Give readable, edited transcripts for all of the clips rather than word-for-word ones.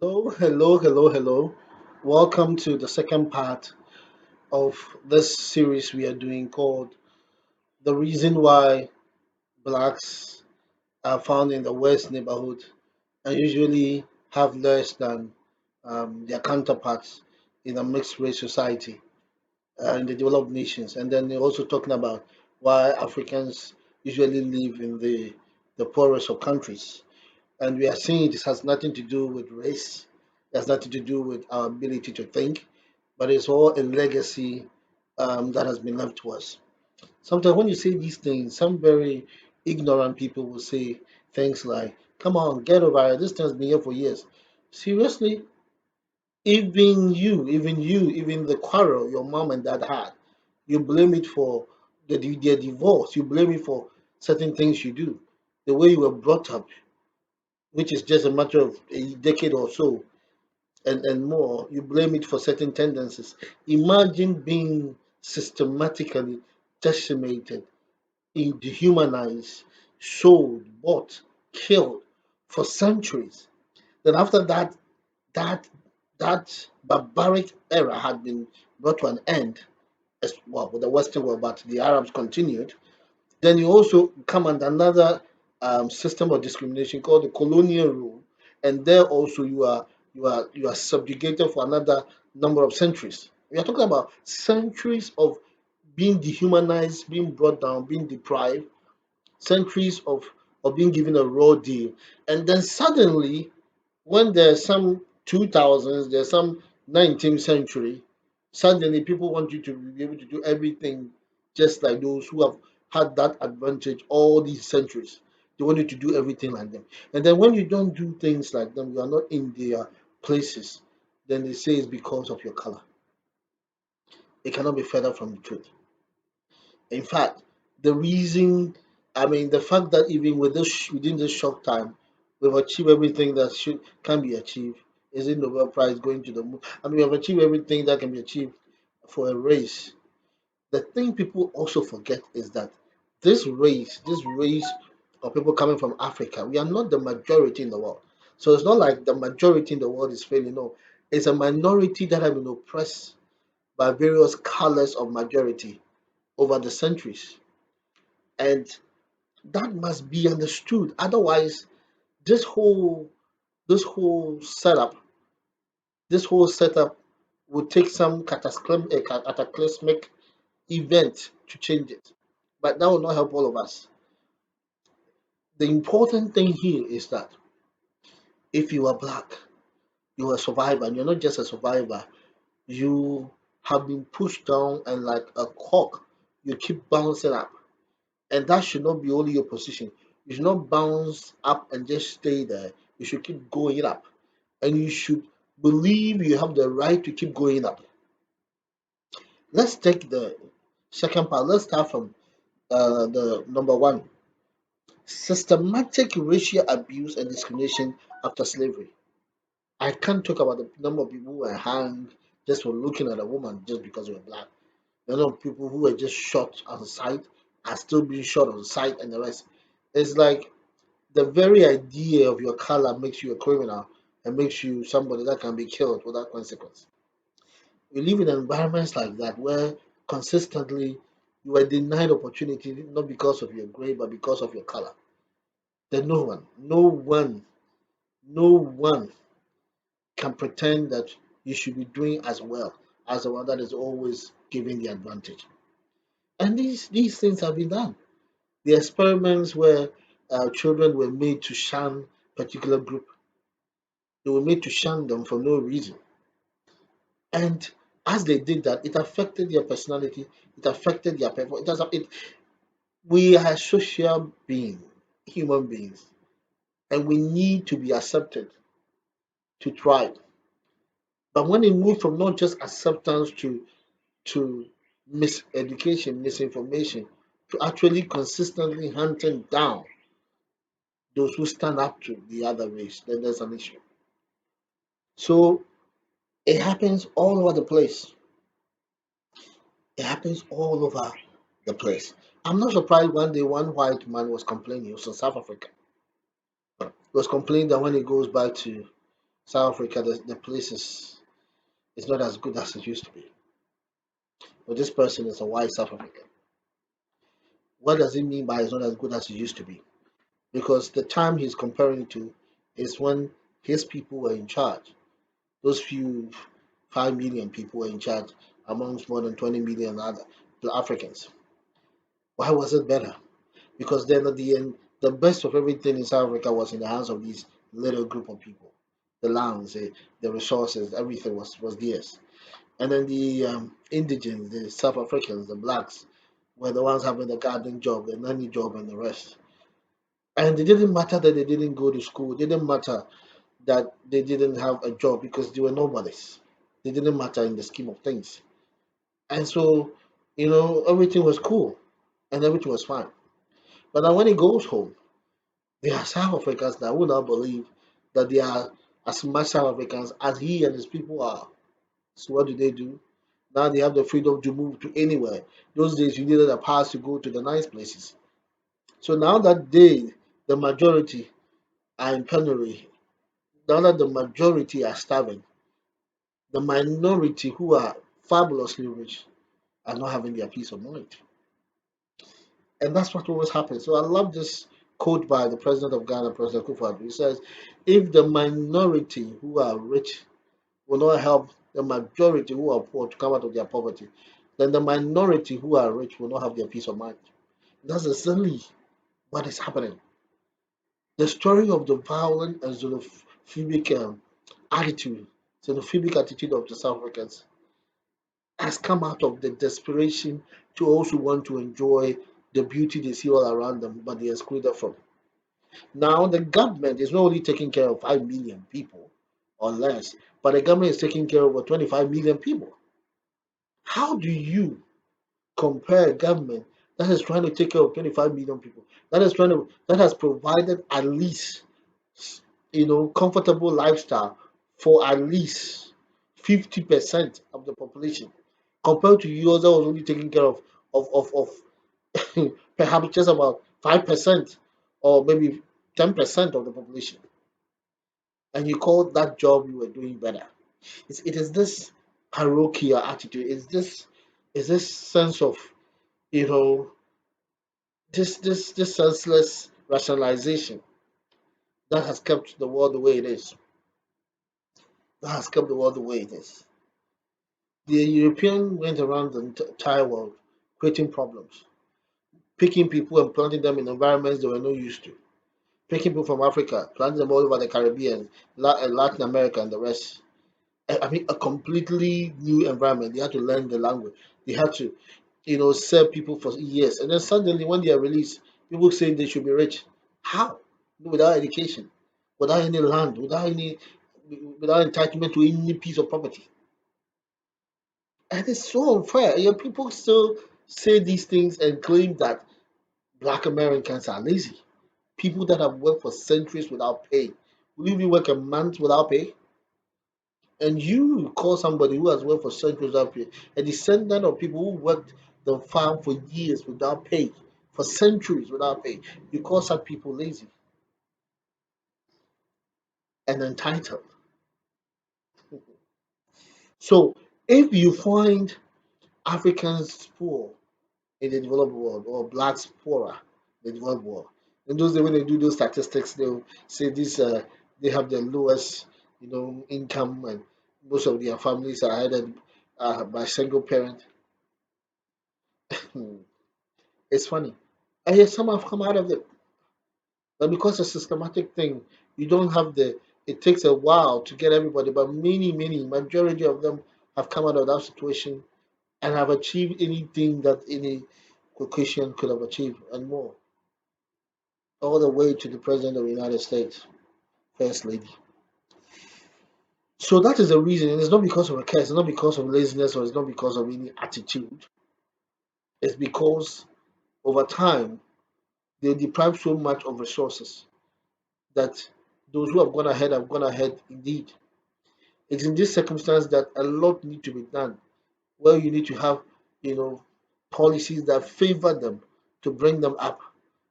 Hello, hello, hello, hello. Welcome to the second part of this series we are doing called The Reason Why Blacks Are Found in the West Neighborhood and Usually Have Less than their counterparts in a mixed race society in the developed nations. And then they're also talking about why Africans usually live in the poorest of countries. And we are seeing this has nothing to do with race, it has nothing to do with our ability to think, but it's all a legacy that has been left to us. Sometimes when you say these things, some very ignorant people will say things like, come on, get over it. This thing's been here for years. Seriously? Even the quarrel your mom and dad had, you blame it for their divorce. You blame it for certain things you do. The way you were brought up, which is just a matter of a decade or so and more, you blame it for certain tendencies. Imagine being systematically decimated, dehumanized, sold, bought, killed for centuries. Then after that that barbaric era had been brought to an end, as well with the Western world, but the Arabs continued. Then you also come under another system of discrimination called the colonial rule, and there also you are subjugated for another number of centuries. We are talking about centuries of being dehumanized, being brought down, being deprived, centuries of being given a raw deal, and then suddenly, when there's some 2000s, there's some 19th century, suddenly people want you to be able to do everything just like those who have had that advantage all these centuries. They want you to do everything like them. And then when you don't do things like them, you are not in their places, then they say it's because of your color. It cannot be further from the truth. In fact, the reason, I mean, the fact that even within this short time, we've achieved everything that should can be achieved. Is it Nobel Prize going to the moon? I mean, we have achieved everything that can be achieved for a race. The thing people also forget is that this race of people coming from Africa, we are not the majority in the world. So it's not like the majority in the world is failing. No, it's a minority that have been oppressed by various colors of majority over the centuries. And that must be understood. Otherwise, this whole this whole setup, this whole setup would take some cataclysmic event to change it. But that will not help all of us. The important thing here is that if you are black, you are a survivor, and you're not just a survivor, you have been pushed down and like a cork, you keep bouncing up. And that should not be only your position. You should not bounce up and just stay there. You should keep going up. And you should believe you have the right to keep going up. Let's take the second part. Let's start from the number one: systematic racial abuse and discrimination after slavery. I can't talk about the number of people who were hanged just for looking at a woman just because they were black. The number of people who were just shot on sight are still being shot on sight, and the rest. It's like the very idea of your color makes you a criminal and makes you somebody that can be killed without consequence. We live in environments like that where consistently you are denied opportunity not because of your grade but because of your color. Then no one can pretend that you should be doing as well as the one that is always giving the advantage. And these things have been done. The experiments where children were made to shun particular group, they were made to shun them for no reason. And as they did that, it affected their personality, it affected their performance. We are social beings, human beings, and we need to be accepted to thrive. But when it moved from not just acceptance to miseducation, misinformation, to actually consistently hunting down those who stand up to the other race, then there's an issue. So it happens all over the place. It happens all over the place. I'm not surprised one day one white man was complaining, he was in South Africa. He was complaining that when he goes back to South Africa, the place is not as good as it used to be. But this person is a white South African. What does it mean by it's not as good as it used to be? Because the time he's comparing to is when his people were in charge. Those few 5 million people were in charge amongst more than 20 million other Africans. Why was it better? Because then at the end, the best of everything in South Africa was in the hands of these little group of people. The lands, the resources, everything was theirs. And then the indigens, the South Africans, the blacks, were the ones having the gardening job, the nanny job, and the rest. And it didn't matter that they didn't go to school. It didn't matter that they didn't have a job because they were nobodies. They didn't matter in the scheme of things. And so, everything was cool and everything was fine. But now when he goes home, there are South Africans that will not believe that they are as much South Africans as he and his people are. So what do? Now they have the freedom to move to anywhere. Those days you needed a pass to go to the nice places. So now that the majority are in penury, now that the majority are starving, the minority who are fabulously rich are not having their peace of mind. And that's what always happens. So I love this quote by the president of Ghana, President Kufuor. He says, if the minority who are rich will not help the majority who are poor to come out of their poverty, then the minority who are rich will not have their peace of mind. That's exactly what is happening. The story of the violent and attitude, xenophobic attitude of the South Africans has come out of the desperation to also want to enjoy the beauty they see all around them, but they are excluded from. Now, the government is not only taking care of 5 million people or less, but the government is taking care of over 25 million people. How do you compare a government that is trying to take care of 25 million people, that has provided at least comfortable lifestyle for at least 50% of the population, compared to yours that was only taking care of perhaps just about 5% or maybe 10% of the population, and you call that job you were doing better. It is this parochial attitude. Is this sense of you know this senseless rationalization that has kept the world the way it is. That has kept the world the way it is. The European went around the entire world creating problems, picking people and planting them in environments they were not used to. Picking people from Africa, planting them all over the Caribbean, Latin America, and the rest. I mean, a completely new environment. They had to learn the language. They had to, serve people for years. And then suddenly, when they are released, people say they should be rich. How? Without education, without any land, without entitlement to any piece of property. And it's so unfair. People still say these things and claim that black Americans are lazy. People that have worked for centuries without pay. Will you even work a month without pay? And you call somebody who has worked for centuries without pay, a descendant of people who worked the farm for years without pay, for centuries without pay. You call such people lazy and entitled. So if you find Africans poor in the developed world or blacks poorer in the developed world, in those days when they do those statistics, they'll say this they have the lowest income, and most of their families are headed by single parent. It's funny. And yet some have come out of it. But because it's a systematic thing, you don't have it takes a while to get everybody, but many, majority of them have come out of that situation and have achieved anything that any Caucasian could have achieved and more. All the way to the President of the United States, First Lady. So that is the reason, and it's not because of a care, it's not because of laziness, or it's not because of any attitude. It's because over time they deprive so much of resources that those who have gone ahead indeed. It's in this circumstance that a lot need to be done, where you need to have, you know, policies that favor them to bring them up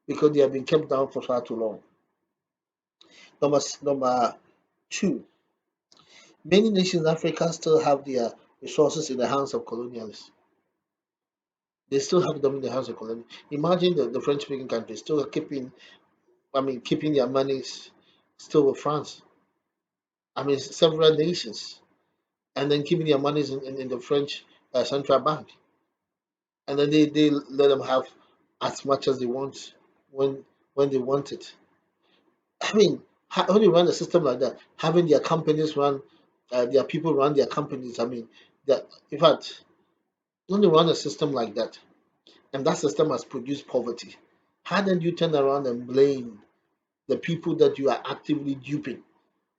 because they have been kept down for far too long. Number two, Many nations in Africa still have their resources in the hands of colonialists. They still have them in the hands of colonialists. Imagine the French-speaking countries still keeping their monies still with France. I mean, several nations, and then keeping their monies in the French central bank, and then they let them have as much as they want when when they want it. I mean, when you run a system like that, having their companies run, their people run their companies. I mean, that in fact, when you run a system like that, and that system has produced poverty, how then do you turn around and blame the people that you are actively duping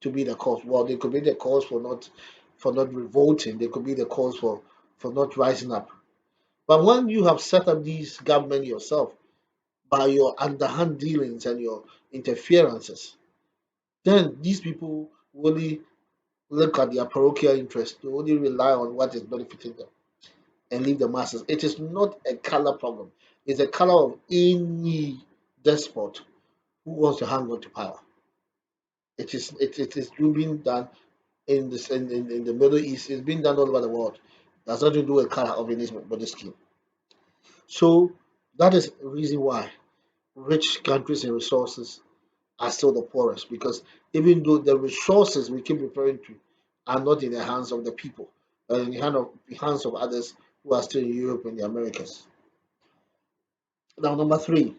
to be the cause? Well, they could be the cause for not revolting. They could be the cause for not rising up. But when you have set up these government yourself by your underhand dealings and your interferences, then these people only look at their parochial interest. They only rely on what is benefiting them and leave the masses. It is not a color problem. It's a color of any despot who wants to hang on to power. It is being done in the Middle East. It's being done all over the world. That's nothing to do with color of any body skin. So that is the reason why rich countries and resources are still the poorest, because even though the resources we keep referring to are not in the hands of the people, but in the hands of others who are still in Europe and the Americas. Now, number three,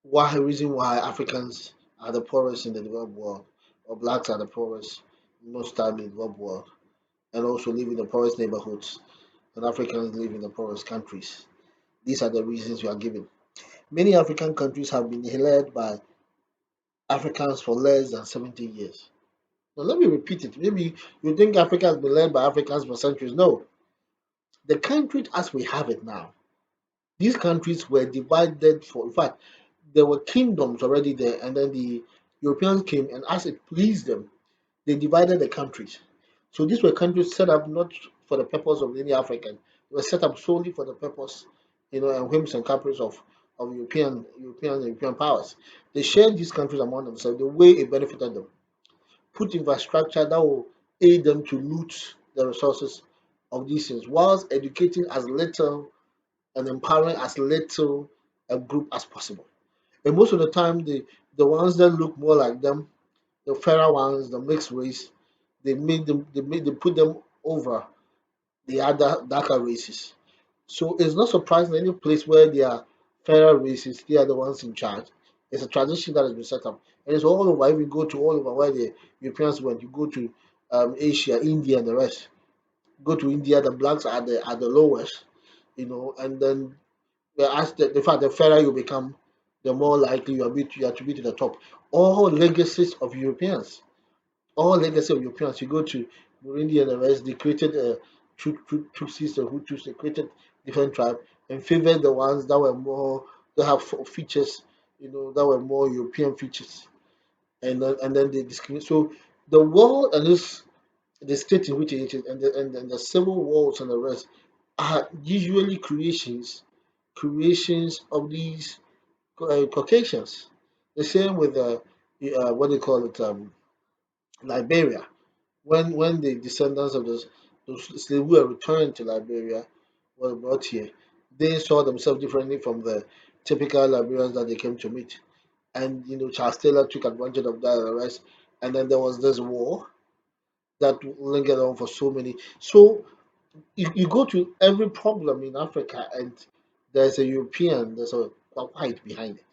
why reason why Africans are the poorest in the developed world, or blacks are the poorest most time in the developed world, and also live in the poorest neighborhoods, and Africans live in the poorest countries. These are the reasons we are given. Many African countries have been led by Africans for less than 70 years. Now, let me repeat it. Maybe you think Africa has been led by Africans for centuries. No. The country as we have it now, these countries were divided for, in fact, there were kingdoms already there, and then the Europeans came, and as it pleased them, they divided the countries. So these were countries set up not for the purpose of any African, they were set up solely for the purpose, and whims and caprice of European powers. They shared these countries among themselves the way it benefited them. Put infrastructure that will aid them to loot the resources of these things, whilst educating as little and empowering as little a group as possible. And most of the time, the ones that look more like them, the fairer ones, the mixed race, they put them over the other darker races. So it's not surprising any place where there are fairer races, they are the ones in charge. It's a tradition that has been set up. And it's all over. If you go to all over where the Europeans went, you go to Asia, India, and the rest. Go to India, the blacks are the lowest, and then as the fact the fairer you become, the more likely you are to be to the top. All legacies of Europeans, all legacy of Europeans. You go to Burundi and the rest, they created Tutsis or Hutus, they created different tribes and favored the ones that were more, that have features, that were more European features. And then they discriminate. So the world and the state in which it is, and the civil wars and the rest are usually creations of these Caucasians. The same with what they call it, Liberia. When the descendants of those slaves who were returned to Liberia were brought here, they saw themselves differently from the typical Liberians that they came to meet. And Charles Taylor took advantage of that and the rest. And then there was this war that lingered on for so many. So you go to every problem in Africa, and there's a European, there's a white behind it.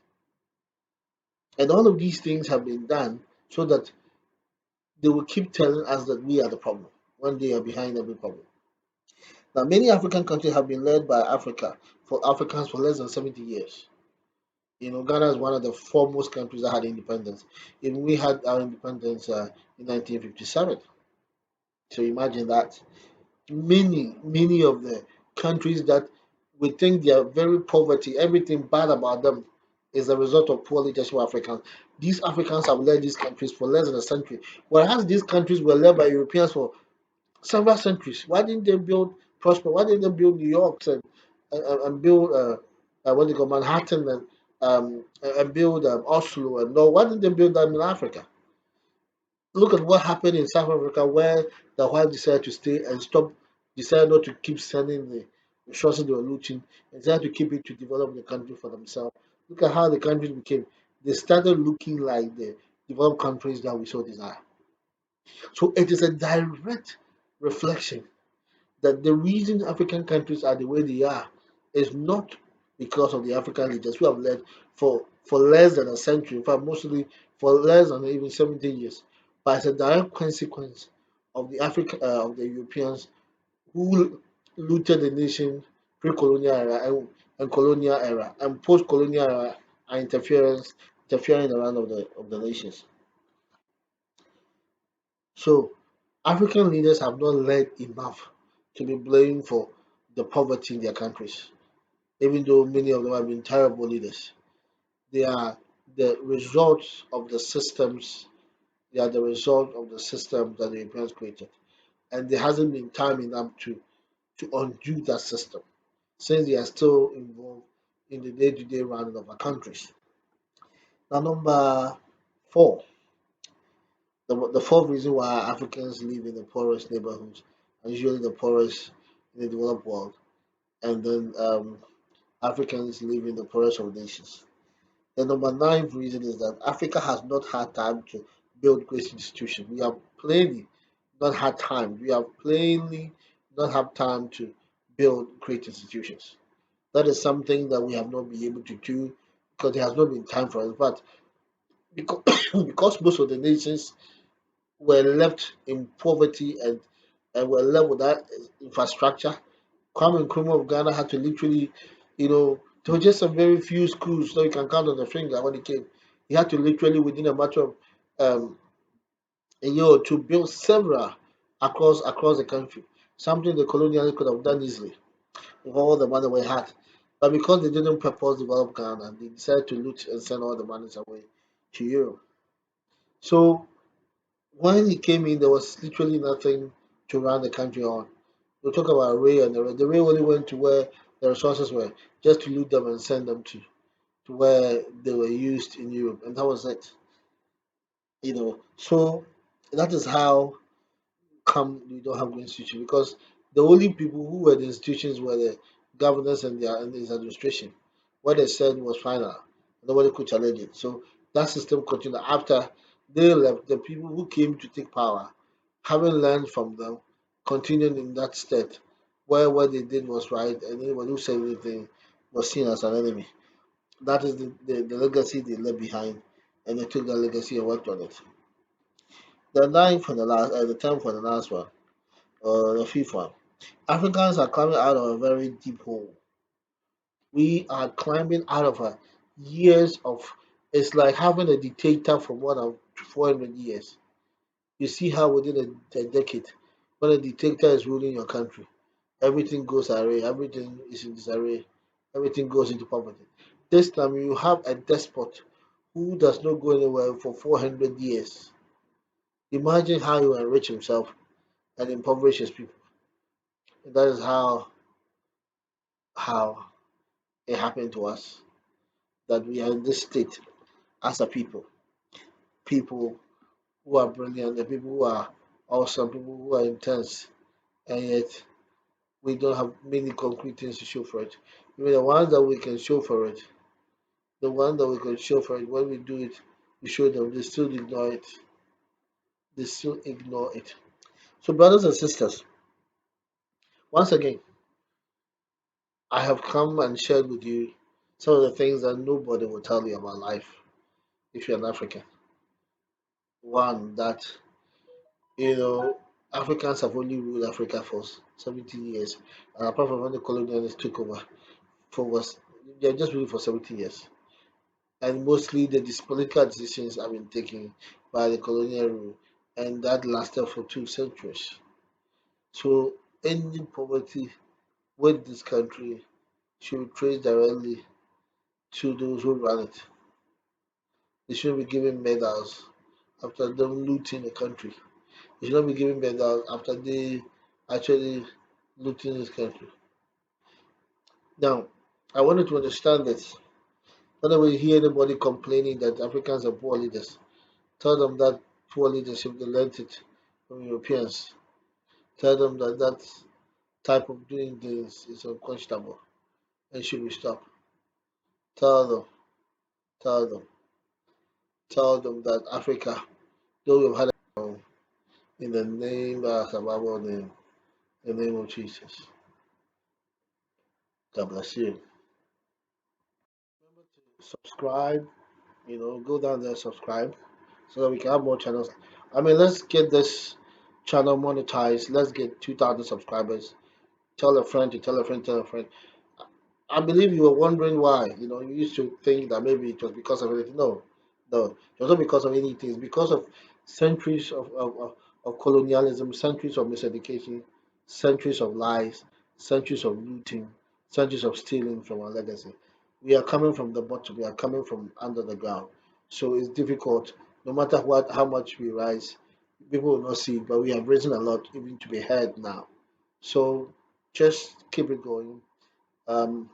And all of these things have been done so that they will keep telling us that we are the problem when they are behind every problem. Now, many African countries have been led by Africans for less than 70 years. Ghana is one of the foremost countries that had independence. Even we had our independence in 1957. So imagine that. Many of the countries that we think they are very poverty, everything bad about them is a result of poor leadership of Africans. These Africans have led these countries for less than a century, whereas these countries were led by Europeans for several centuries. Why didn't they build prosper? Why didn't they build New York and build what they call Manhattan and build Oslo and no? Why didn't they build them in Africa? Look at what happened in South Africa, where the whites decided to stay and stop, decided not to keep sending the resources they were looting, and decided to keep it to develop the country for themselves. Look at how the countries became. They started looking like the developed countries that we so desire. So it is a direct reflection that the reason African countries are the way they are is not because of the African leaders who have led for less than a century, in fact, mostly for less than even 70 years, but it's a direct consequence of the of the Europeans who looted the nation pre-colonial era and colonial era and post-colonial era and interfering in the run of the nations. So African leaders have not led enough to be blamed for the poverty in their countries, even though many of them have been terrible leaders. They are the results of the systems, they are the result of the system that the Europeans created. And there hasn't been time enough to undo that system since they are still involved in the day-to-day running of our countries. Now, number four, the fourth reason why Africans live in the poorest neighborhoods, and usually the poorest in the developed world, and then Africans live in the poorest of nations. The number ninth reason is that Africa has not had time to build great institutions. We have plainly not had time. We have plainly not had time to build great institutions. That is something that we have not been able to do because there has not been time for it. But because, because most of the nations were left in poverty and were left without infrastructure, Kwame Nkrumah of Ghana had to literally, there were just some very few schools that you can count on the finger when he came. He had to literally, within a matter of um, a year or two, build several across the country. Something the colonialists could have done easily with all the money we had. But because they didn't purpose develop Ghana, they decided to loot and send all the monies away to Europe. So when he came in, there was literally nothing to run the country on. We talk about Ray and the Ray only went to where the resources were, just to loot them and send them to where they were used in Europe, and that was it. So that is how come we don't have good institutions because the only people who were the institutions were the governors and his administration. What they said was final. Nobody could challenge it. So that system continued after they left. The people who came to take power, having learned from them, continued in that state where what they did was right and anybody who said anything was seen as an enemy. That is the legacy they left behind and they took that legacy and worked on it. The 10th for the last one, or the fifth one. Africans are climbing out of a very deep hole. We are climbing out of a years of, it's like having a dictator for more than 400 years. You see how within a decade, when a dictator is ruling your country, everything goes array, everything is in disarray, everything goes into poverty. This time you have a despot who does not go anywhere for 400 years. Imagine how he will enrich himself and impoverish his people. And that is how it happened to us that we are in this state as a people. People who are brilliant, the people who are awesome, people who are intense, and yet we don't have many concrete things to show for it. Even the ones that we can show for it, the one that we can show for it, when we do it, we show them, they still ignore it. They still ignore it. So, brothers and sisters, once again, I have come and shared with you some of the things that nobody will tell you about life if you're an African. One, that You know, Africans have only ruled Africa for 70 years. And apart from when the colonialists took over, for us, they're just ruling for 70 years. And mostly political decisions have been taken by the colonial rule, and that lasted for 2 centuries. So, ending poverty with this country should be traced directly to those who ran it. They should be given medals after them looting the country. They should not be given medals after they actually looting this country. Now, I wanted to understand this. Whenever you hear anybody complaining that Africans are poor leaders, tell them that poor leadership. They learned it from Europeans. Tell them that that type of doing things is unquestionable and should be stopped. Tell them, tell them, tell them that Africa, though we've had in the name of the Bible name, in the name of Jesus. God bless you. Remember to subscribe, go down there, subscribe, so that we can have more channels. I mean, let's get this channel monetized. Let's get 2,000 subscribers. Tell a friend to tell a friend, tell a friend. I believe you were wondering why. You used to think that maybe it was because of anything. No, no, it wasn't because of anything. It's because of centuries of colonialism, centuries of miseducation, centuries of lies, centuries of looting, centuries of stealing from our legacy. We are coming from the bottom. We are coming from under the ground. So it's difficult. No matter what, how much we rise, people will not see it. But we have risen a lot, even to be heard now. So just keep it going. Um,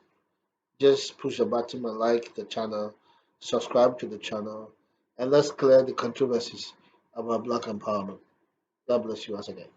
just push the button and like the channel, subscribe to the channel, and let's clear the controversies about black empowerment. God bless you once again.